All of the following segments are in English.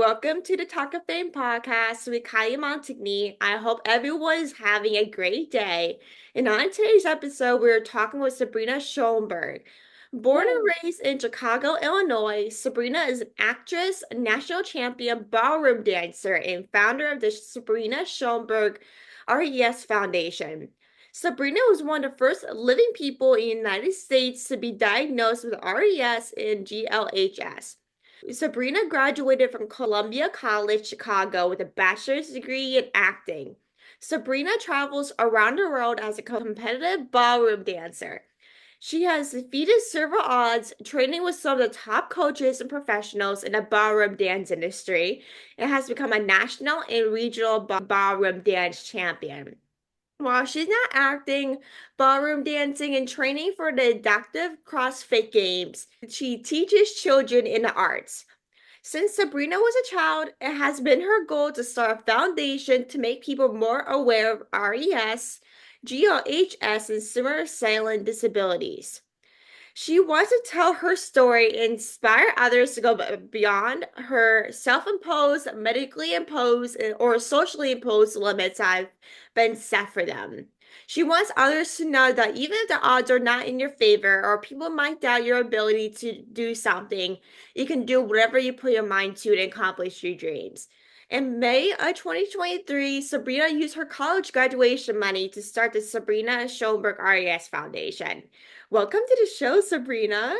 welcome to the Talk of Fame podcast with Kylie Montigny. I hope everyone is having a great day. And on today's episode, we're talking with Sabrina Schoenberg. Born and Yay. raised in Chicago, Illinois, Sabrina is an actress, national champion, ballroom dancer, and founder of the Sabrina Schoenberg RES Foundation. Sabrina was one of the first living people in the United States to be diagnosed with RES and GLHS. Sabrina graduated from Columbia College, Chicago with a bachelor's degree in acting. Sabrina travels around the world as a competitive ballroom dancer. She has defeated several odds, training with some of the top coaches and professionals in the ballroom dance industry, and has become a national and regional ballroom dance champion. While she's not acting, ballroom dancing, and training for the adaptive CrossFit Games, she teaches children in the arts. Since Sabrina was a child, it has been her goal to start a foundation to make people more aware of RES, GLHS, and similar silent disabilities. She wants to tell her story and inspire others to go beyond her self-imposed, medically imposed, or socially imposed limits that have been set for them. She wants others to know that even if the odds are not in your favor or people might doubt your ability to do something, you can do whatever you put your mind to and accomplish your dreams. In May of 2023, Sabrina used her college graduation money to start the Sabrina Schoenberg RES Foundation. Welcome to the show, Sabrina.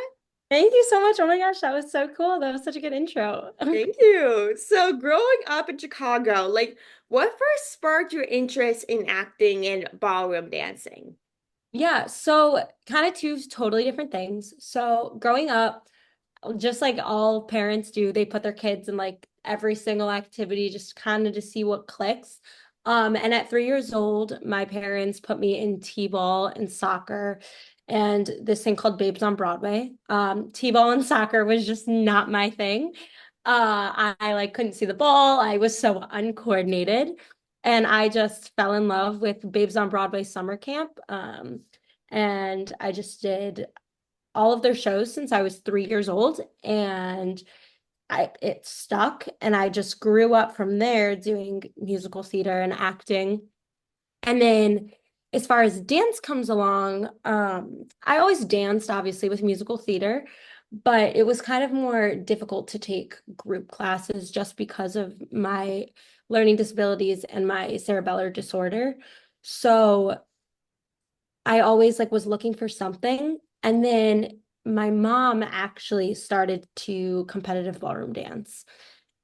Thank you so much. Oh my gosh, that was so cool. That was such a good intro. Thank you. So, growing up in Chicago, what first sparked your interest in acting and ballroom dancing? Yeah, so kind of two totally different things. So growing up, just like all parents do, they put their kids in like every single activity just kind of to see what clicks. And at 3 years old, my parents put me in t-ball and soccer and this thing called Babes on Broadway. T-ball and soccer was just not my thing. I like couldn't see the ball. I was so uncoordinated. And I just fell in love with Babes on Broadway summer camp. And I just did all of their shows since I was 3 years old, and it stuck. And I just grew up from there doing musical theater and acting. And then as far as dance comes along, I always danced obviously with musical theater, but it was kind of more difficult to take group classes just because of my learning disabilities and my cerebellar disorder. So I always like was looking for something. And then my mom actually started to competitive ballroom dance.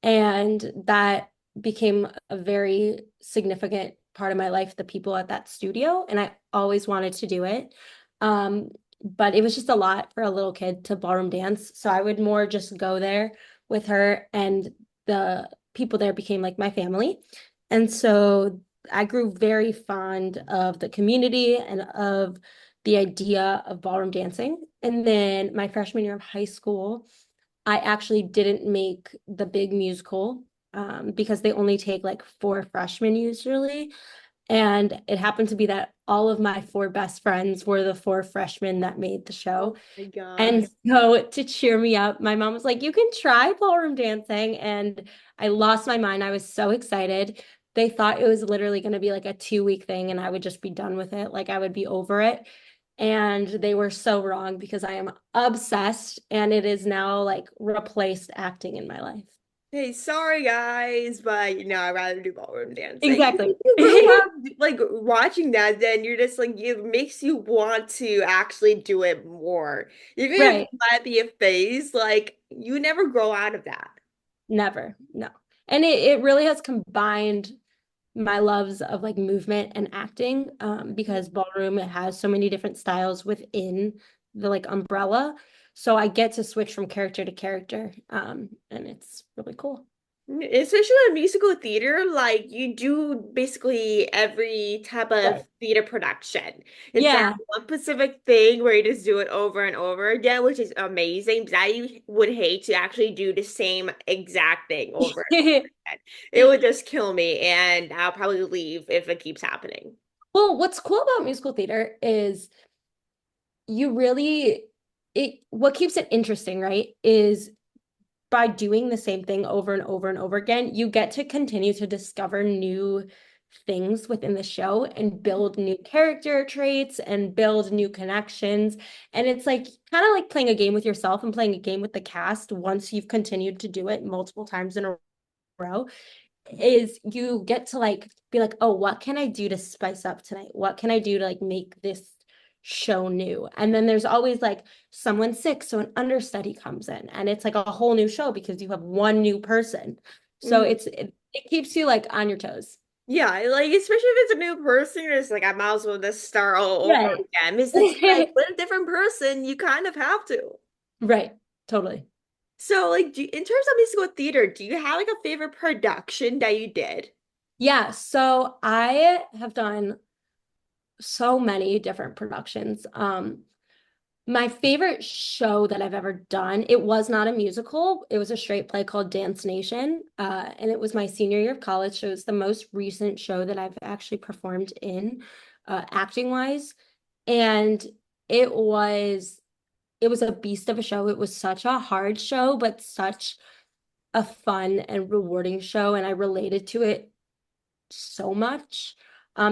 And that became a very significant part of my life, the people at that studio. And I always wanted to do it. But it was just a lot for a little kid to ballroom dance. So I would more just go there with her, and the people there became like my family. And so I grew very fond of the community and of the idea of ballroom dancing. And then my freshman year of high school, I actually didn't make the big musical because they only take like four freshmen usually. And it happened to be that all of my four best friends were the four freshmen that made the Oh show. my God. And so to cheer me up, my mom was like, "You can try ballroom dancing." And I lost my mind. I was so excited. They thought it was literally going to be like a 2 week thing and I would just be done with it. Like I would be over it. And they were so wrong because I am obsessed and it is now like replaced acting in my life. Hey, sorry guys, but I'd rather do ballroom dancing. Exactly. You grew up watching that, then you're just like it makes you want to actually do it more. Even if Right. it might be a phase, like you never grow out of that. Never. No. And it really has combined my loves of like movement and acting because ballroom, it has so many different styles within the like umbrella. So I get to switch from character to character, and it's really cool. Especially in musical theater, like you do basically every type of Right. theater production. It's that Yeah. one specific thing where you just do it over and over again, which is amazing. But I would hate to actually do the same exact thing over and over again. It would just kill me, and I'll probably leave if it keeps happening. Well, what's cool about musical theater is you really it what keeps it interesting, right? Is by doing the same thing over and over and over again, you get to continue to discover new things within the show and build new character traits and build new connections. And it's like kind of like playing a game with yourself and playing a game with the cast once you've continued to do it multiple times in a row is you get to like be like, oh, what can I do to spice up tonight? What can I do to like make this show new? And then there's always like someone sick, so an understudy comes in, and it's like a whole new show because you have one new person. So Mhm. it keeps you like on your toes. Yeah, like especially if it's a new person, you're just like I might as well just start all over Right. again. It's just like with a different person, you kind of have to. Right. Totally. So, like, in terms of musical theater, do you have like a favorite production that you did? Yeah. So I have done so many different productions. My favorite show that I've ever done, it was not a musical. It was a straight play called Dance Nation. And it was my senior year of college. So it was the most recent show that I've actually performed in, acting wise. And it was it was a beast of a show. It was such a hard show, but such a fun and rewarding show. And I related to it so much,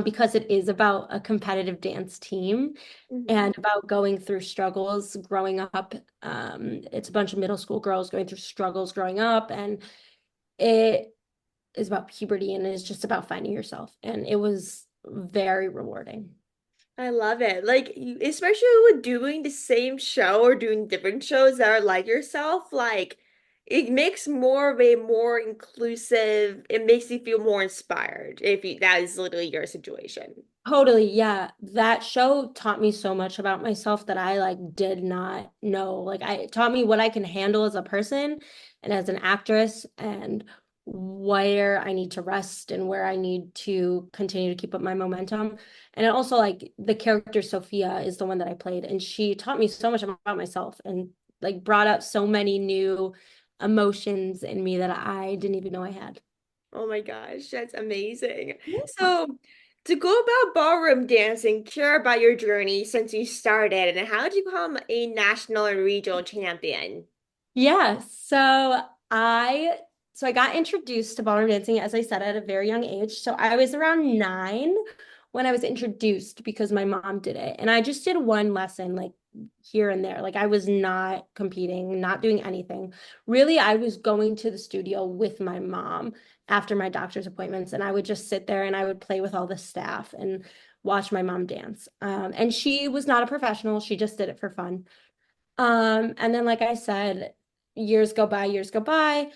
because it is about a competitive dance team Mhm. and about going through struggles growing up. It's a bunch of middle school girls going through struggles growing up, and it is about puberty and it's just about finding yourself. And it was very rewarding. I love it. Like, especially with doing the same show or doing different shows that are like yourself, like it makes more of a more inclusive, it makes you feel more inspired if you, that is literally your situation. Totally, yeah. That show taught me so much about myself that I like did not know. Like it taught me what I can handle as a person and as an actress and where I need to rest and where I need to continue to keep up my momentum. And it also like the character Sophia is the one that I played, and she taught me so much about myself and like brought up so many new emotions in me that I didn't even know I had. Oh my gosh, that's amazing. Yeah. So, to go about ballroom dancing, share about your journey since you started and how did you become a national and regional champion? Yeah, I I got introduced to ballroom dancing, as I said, at a very young age. So I was around 9 when I was introduced because my mom did it. And I just did one lesson like here and there. Like I was not competing, not doing anything. Really, I was going to the studio with my mom after my doctor's appointments, and I would just sit there and I would play with all the staff and watch my mom dance. And she was not a professional, she just did it for fun. And then, like I said, years go by,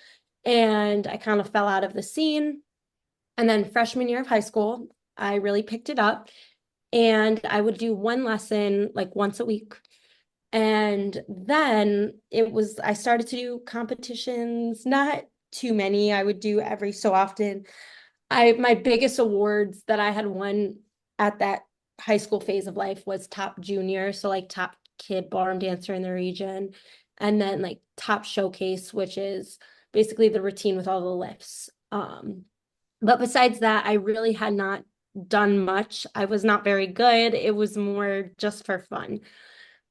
and I kind of fell out of the scene. And then freshman year of high school, I really picked it up, and I would do one lesson like once a week. And then I started to do competitions, not too many. I would do every so often. My biggest awards that I had won at that high school phase of life was top junior, so like top kid ballroom dancer in the region, and then like top showcase, which is basically the routine with all the lifts. But besides that, I really had not done much. I was not very good. It was more just for fun.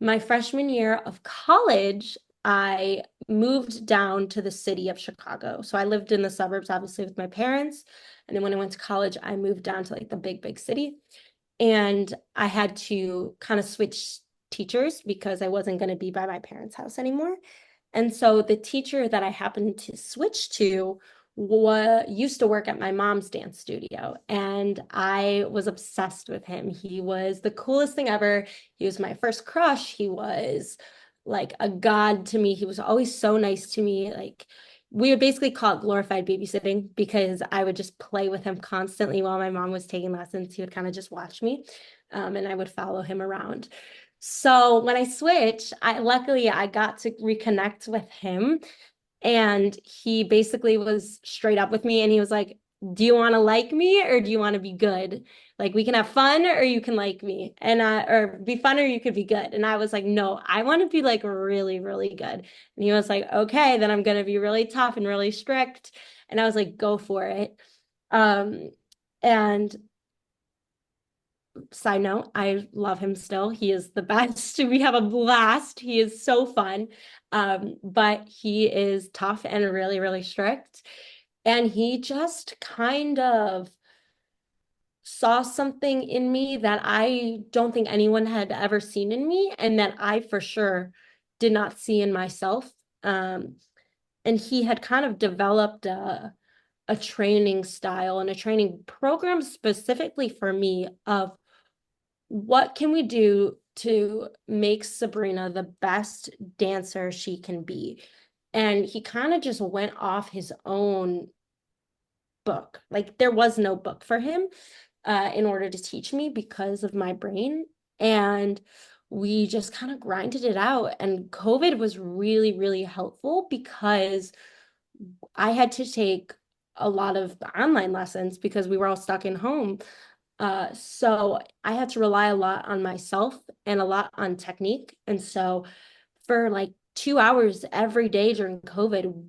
My freshman year of college, I moved down to the city of Chicago. So I lived in the suburbs, obviously, with my parents. And then when I went to college, I moved down to like the big city. And I had to kind of switch teachers because I wasn't going to be by my parents' house anymore. And so the teacher that I happened to switch to used to work at my mom's dance studio, and I was obsessed with him. He was the coolest thing ever. He was my first crush. He was like a god to me. He was always so nice to me. Like we would basically call it glorified babysitting because I would just play with him constantly while my mom was taking lessons. He would kind of just watch me, and I would follow him around. So when I switched, I got to reconnect with him, and he basically was straight up with me, and he was like, "Do you want to like me or do you want to be good? Like we can have fun or you can like me, and or be fun or you could be good." And I was like, "No, I want to be like really, really good." And he was like, "Okay, then I'm gonna be really tough and really strict." And I was like, "Go for it." Um, and Side note, I love him still. He is the best. We have a blast. He is so fun. But he is tough and really, really strict. And he just kind of saw something in me that I don't think anyone had ever seen in me, and that I for sure did not see in myself. And he had kind of developed a training style and a training program specifically for me of what can we do to make Sabrina the best dancer she can be. And he kind of just went off his own book. Like there was no book for him in order to teach me because of my brain. And we just kind of grinded it out. And COVID was really, really helpful because I had to take a lot of online lessons because we were all stuck in home. So I had to rely a lot on myself and a lot on technique. And so for like 2 hours every day during COVID,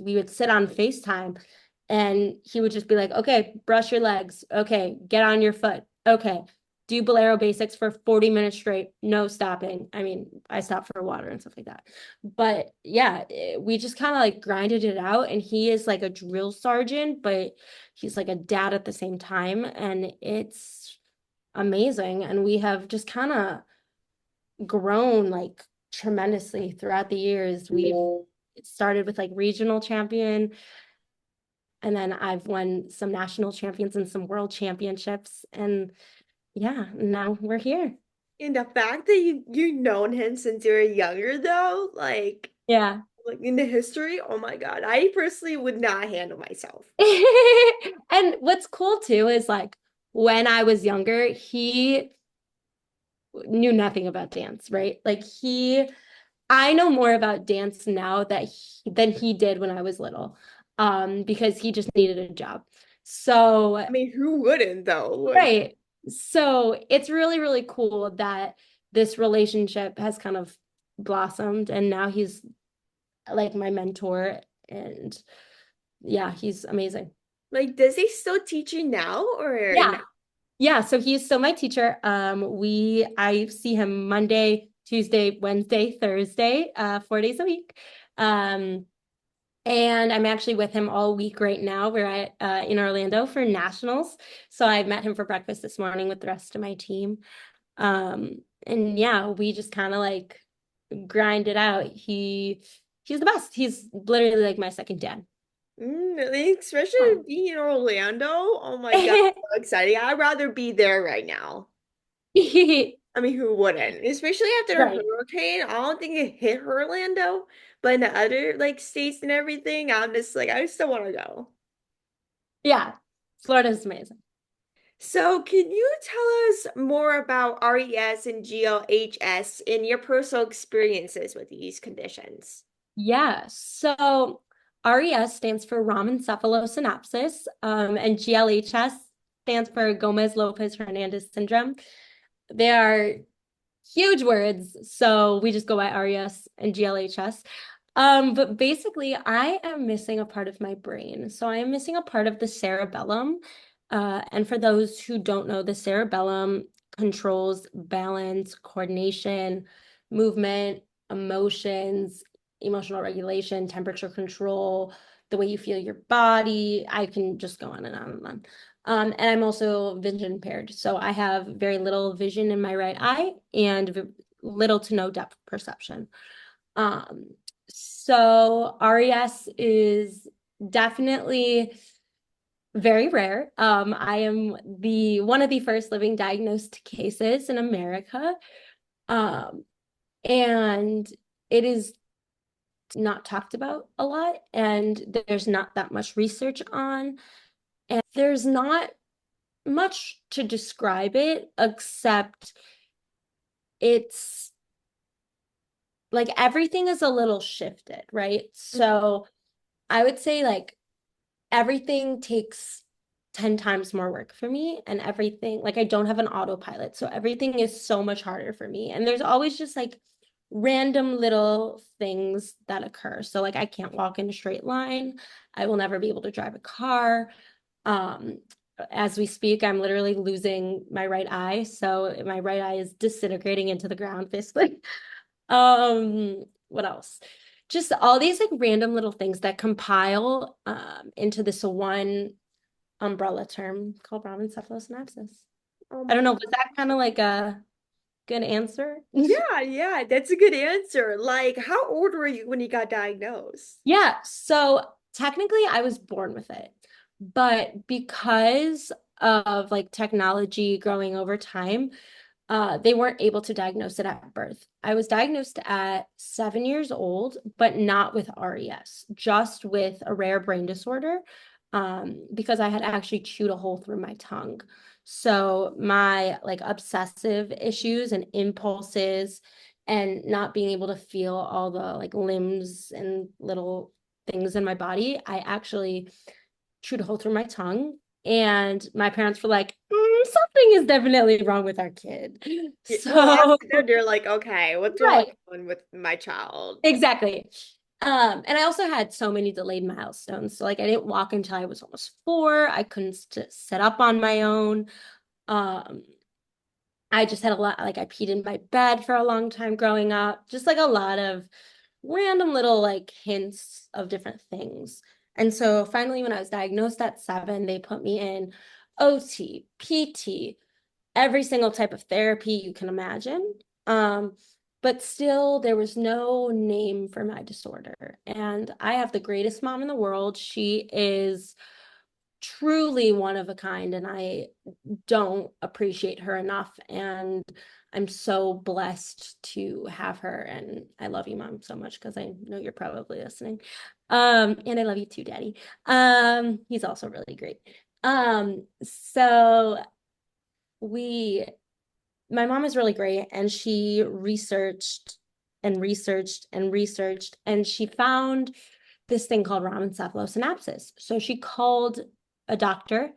we would sit on FaceTime and he would just be like, okay, brush your legs. Okay, get on your foot. Okay, do Bolero basics for 40 minutes straight, no stopping. I mean, I stopped for water and stuff like that. But yeah, we just kind of like grinded it out. And he is like a drill sergeant, but he's like a dad at the same time. And it's amazing. And we have just kind of grown like tremendously throughout the years. We've started with like regional champion, and then I've won some national champions and some world championships. And yeah, now we're here. And the fact that you've known him since you were younger though, Yeah. like in the history, oh my God, I personally would not handle myself. And what's cool too is like when I was younger, he knew nothing about dance, right? I know more about dance now than he did when I was little, because he just needed a job. So, I mean, who wouldn't though? Like, right. So it's really, really cool that this relationship has kind of blossomed, and now he's like my mentor, and yeah, he's amazing. does he still teach you now or no? Yeah. Yeah, so he's still my teacher. I see him Monday, Tuesday, Wednesday, Thursday, 4 days a week. Um, and I'm actually with him all week right now. We're at in Orlando for nationals. So I met him for breakfast this morning with the rest of my team. And yeah, we just kind of like grind it out. He's the best. He's literally like my second dad. Really? Especially being in Orlando. Oh my God, so exciting. I'd rather be there right now. I mean, who wouldn't? Especially after a Right. hurricane. I don't think it hit Orlando, but in the other states and everything, I'm just like, I still want to go. Yeah. Florida's amazing. So, can you tell us more about RES and GLHS and your personal experiences with these conditions? Yeah. So RES stands for Raman-encephalosynapsis, and GLHS stands for Gomez-Lopez Hernandez syndrome. They are huge words, so we just go by RES and GLHS. But basically, I am missing a part of my brain. So I am missing a part of the cerebellum. And for those who don't know, the cerebellum controls balance, coordination, movement, emotions, emotional regulation, temperature control, the way you feel your body. I can just go on and on and on. And I'm also vision impaired. So I have very little vision in my right eye and little to no depth perception. Um, so RES is definitely very rare. I am the one of the first living diagnosed cases in America. Um, and it is not talked about a lot, and there's not that much research on, and there's not much to describe it except it's like everything is a little shifted, right? Mhm. So I would say like everything takes 10 times more work for me, and everything like I don't have an autopilot. So everything is so much harder for me. And there's always just like random little things that occur. So like I can't walk in a straight line. I will never be able to drive a car. Um, as we speak, I'm literally losing my right eye. So my right eye is disintegrating into the ground, basically. What else? Just all these like random little things that compile into this one umbrella term called Raman cephalosynapsis. Oh I don't my. know, was that kind of like a good answer? Yeah, yeah, that's a good answer. Like, how old were you when you got diagnosed? Yeah, so technically I was born with it, but because of like technology growing over time, they weren't able to diagnose it at birth. I was diagnosed at 7 years old, but not with RES, just with a rare brain disorder, because I had actually chewed a hole through my tongue. So my like obsessive issues and impulses and not being able to feel all the like limbs and little things in my body, I actually chewed a hole through my tongue. And my parents were like, something is definitely wrong with our kid. Well, So, after they're like, okay, what's really right, going on with my child? exactly. And I also had so many delayed milestones. So, like, I didn't walk until I was almost 4. I couldn't sit up on my own. Um, I just had a lot, like, I peed in my bed for a long time growing up, just like a lot of random little, like, hints of different things. And so finally, when I was diagnosed at 7, they put me in OT, PT, every single type of therapy you can imagine. But still, there was no name for my disorder. And I have the greatest mom in the world. She is truly one of a kind, and I don't appreciate her enough. And I'm so blessed to have her. And I love you, Mom, so much because I know you're probably listening. And I love you too, Daddy. He's also really great. So we my mom is really great and she researched and researched and researched and she found this thing called Raman cephalosynapsis. So she called a doctor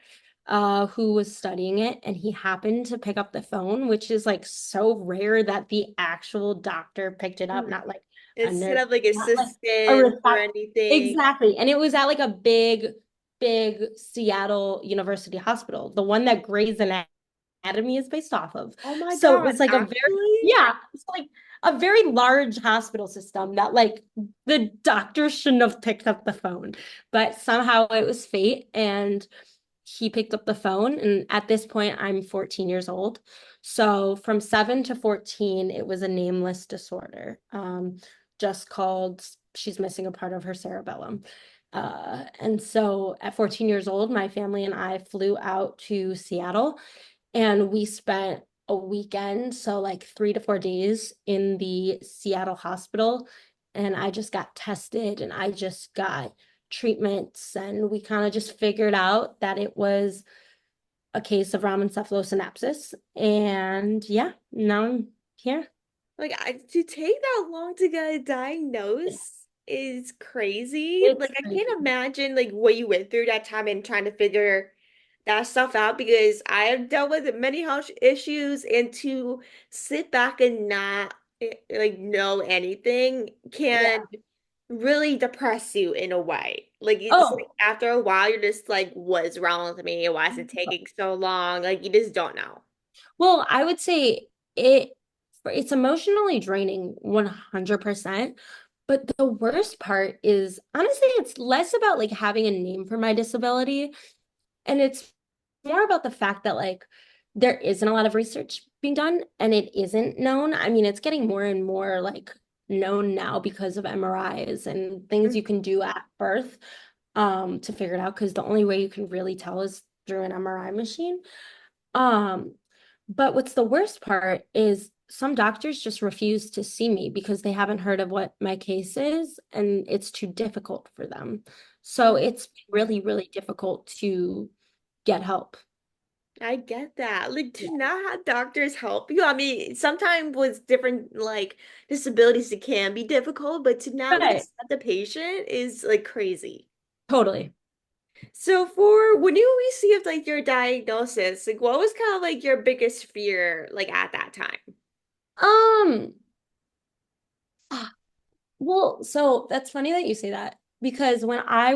who was studying it and he happened to pick up the phone, which is like so rare that the actual doctor picked it up, Hmm. not like a Instead nurse, of like not like a assistants or reception. anything. Exactly. And it was at like a big Seattle University hospital, the one that Grey's Anatomy is based off of. Oh my So it God, was like a very, actually? yeah, it's like a very large hospital system that like the doctor shouldn't have picked up the phone, but somehow it was fate and he picked up the phone. And at this point, I'm 14 years old. So from 7 to 14, it was a nameless disorder, just called she's missing a part of her cerebellum. And so at 14 years old, my family and I flew out to Seattle and we spent a weekend, so like 3 to 4 days in the Seattle hospital. And I just got tested and I just got treatments. And we kind of just figured out that it was a case of Raman cephalosynapsis. And yeah, now I'm here. Like to take that long to get a diagnosis is crazy. It's Like I crazy. can't imagine like what you went through that time and trying to figure that stuff out because I have dealt with many health issues and to sit back and not like know anything can Yeah. really depress you in a way. Like it's like Oh, after a while you're just like, what is wrong with me? Why is it taking so long? Like you just don't know. well, I would say it it's emotionally draining 100%. But the worst part is honestly, it's less about like having a name for my disability. And it's more about the fact that like there isn't a lot of research being done and it isn't known. I mean, it's getting more and more like known now because of MRIs and things you can do at birth to figure it out because the only way you can really tell is through an MRI machine. Um, but what's the worst part is some doctors just refuse to see me because they haven't heard of what my case is and it's too difficult for them. So Oh, it's really, really difficult to get help. I get that. Like to not have doctors help you. I mean, sometimes with different like disabilities, it can be difficult, but to not Right. listen to the patient is like crazy. Totally. So for when you received like your diagnosis, like what was kind of like your biggest fear like at that time? Um, ah, well, so that's funny that you say that because when I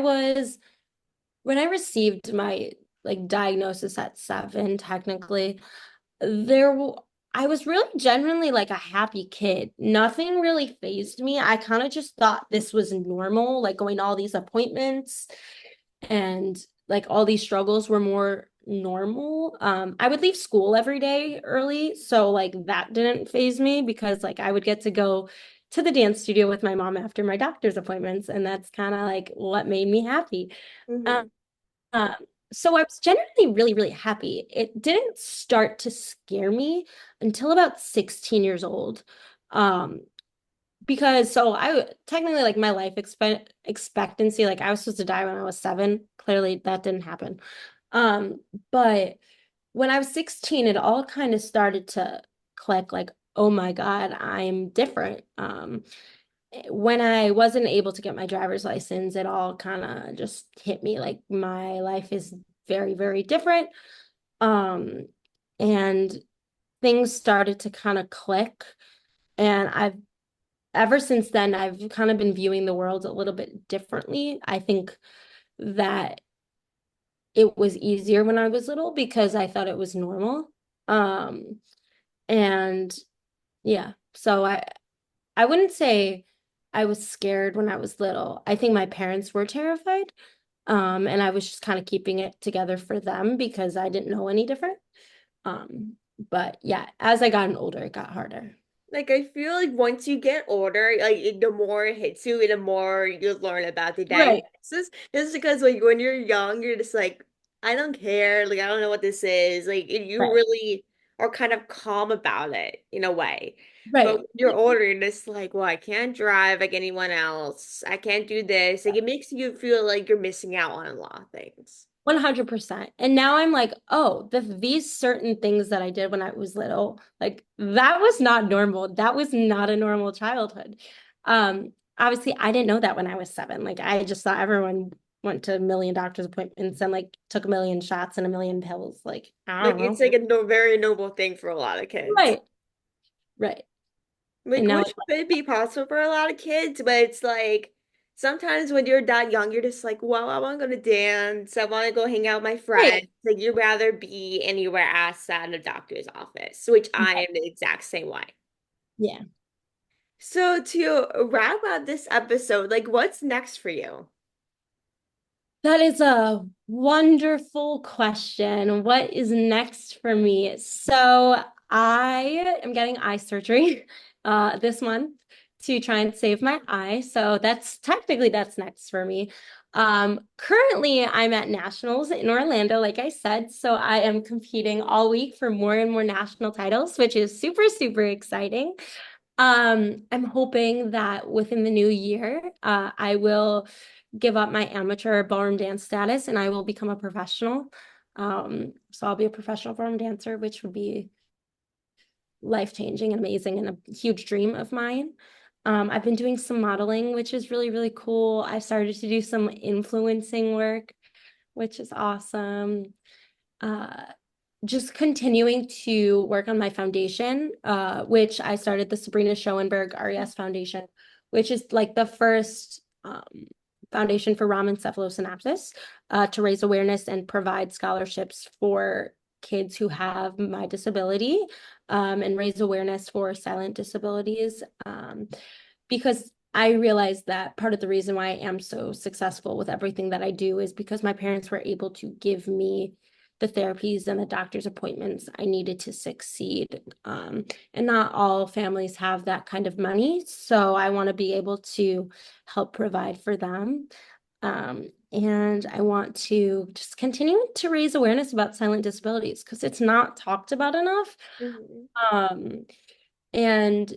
received my like diagnosis at 7, technically, there I was really genuinely like a happy kid. Nothing really fazed me. I kind of just thought this was normal, like going to all these appointments and like all these struggles were more normal. I would leave school every day early, so like that didn't faze me because like I would get to go to the dance studio with my mom after my doctor's appointments, and that's kind of like what made me happy. Um, Hmm. um, so I was generally really, really happy. It didn't start to scare me until about 16 years old. Um, because so I technically like my life expectancy, like I was supposed to die when I was 7. Clearly that didn't happen. But when I was 16, it all kind of started to click like, oh my God, I'm different. When I wasn't able to get my driver's license, it all kind of just hit me like my life is very, very different. Um, and things started to kind of click. And I've ever since then, I've kind of been viewing the world a little bit differently. I think that it was easier when I was little because I thought it was normal. Um, and yeah, so I wouldn't say I was scared when I was little. I think my parents were terrified. And I was just kind of keeping it together for them because I didn't know any different. Um, but yeah, as I got older, it got harder. Like I feel like once you get older, like the more it hits you, the more you learn about the Right, diagnosis. Just because like when you're young, you're just like, I don't care, like I don't know what this is. Like you right, really are kind of calm about it in a way. But right. when you're older, you're just like, well, I can't drive like anyone else. I can't do this. Like it makes you feel like you're missing out on a lot of things. 100%. And now I'm like, oh, these certain things that I did when I was little, like that was not normal. That was not a normal childhood. Obviously, I didn't know that when I was 7. Like I just thought everyone went to a million doctor's appointments and like took a million shots and a million pills. Like, I Like don't it's know. like a no, very noble thing for a lot of kids. Right, right. And Like, now which could be possible for a lot of kids, but it's like sometimes when you're that young, you're just like, well, I want to go to dance. I want to go hang out with my right. friends. Like, you'd rather be anywhere outside of the doctor's office, which I am the exact same way. Yeah. So, to wrap up this episode, like, what's next for you? That is a wonderful question. What is next for me? So I am getting eye surgery this month to try and save my eye. So that's next for me. Currently I'm at nationals in Orlando, like I said. So I am competing all week for more and more national titles, which is super, super exciting. I'm hoping that within the new year, I will give up my amateur ballroom dance status and I will become a professional. So I'll be a professional ballroom dancer, which would be life-changing and amazing and a huge dream of mine. I've been doing some modeling, which is really, really cool. I started to do some influencing work, which is awesome. Uh, just continuing to work on my foundation, which I started the Sabrina Schoenberg RES Foundation, which is like the first foundation for Raman encephalosynapsis to raise awareness and provide scholarships for kids who have my disability and raise awareness for silent disabilities. Because I realized that part of the reason why I am so successful with everything that I do is because my parents were able to give me the therapies and the doctor's appointments I needed to succeed. And not all families have that kind of money. So I want to be able to help provide for them. And I want to just continue to raise awareness about silent disabilities because it's not talked about enough. Mhm. Um, and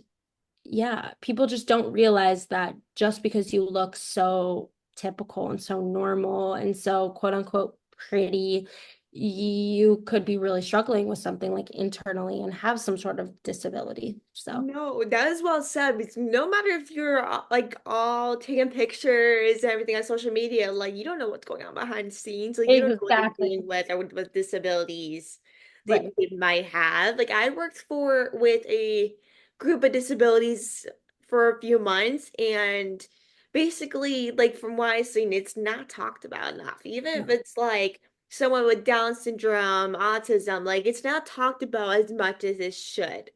yeah, people just don't realize that just because you look so typical and so normal and so quote unquote pretty, you could be really struggling with something like internally and have some sort of disability. So No, that is well said. Because no matter if you're like all taking pictures and everything on social media, like you don't know what's going on behind the scenes. Like you don't know what they're exactly. dealing with or with disabilities Right. they might have. Like I worked for with a group of disabilities for a few months, and basically, like from what I've seen, it's not talked about enough. Even if No. it's like someone with Down syndrome, autism, like it's not talked about as much as it should.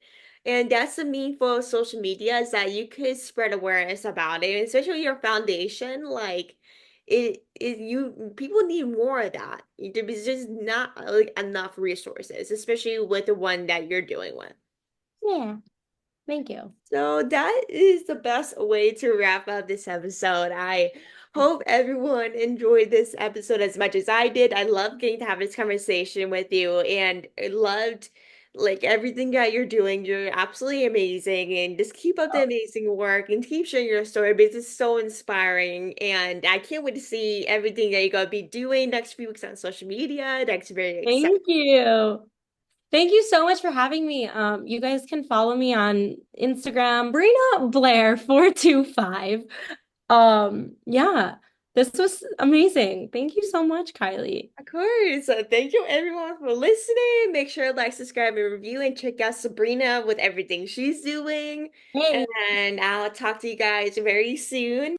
And that's the meaningful of social media is that you could spread awareness about it, especially your foundation. Like you people need more of that. There's just not like enough resources, especially with the one that you're doing with. Yeah, thank you. So that is the best way to wrap up this episode. I hope everyone enjoyed this episode as much as I did. I love getting to have this conversation with you and I loved like everything that you're doing. You're absolutely amazing and just keep up the amazing work and keep sharing your story because it's so inspiring. And I can't wait to see everything that you're gonna be doing next few weeks on social media. That's very exciting. Thank you. Thank you so much for having me. You guys can follow me on Instagram, Brina Blair 425. Yeah, this was amazing. Thank you so much, Kylie. Of course. Thank you everyone for listening. Make sure to like, subscribe, and review, and check out Sabrina with everything she's doing. Hey. And I'll talk to you guys very soon.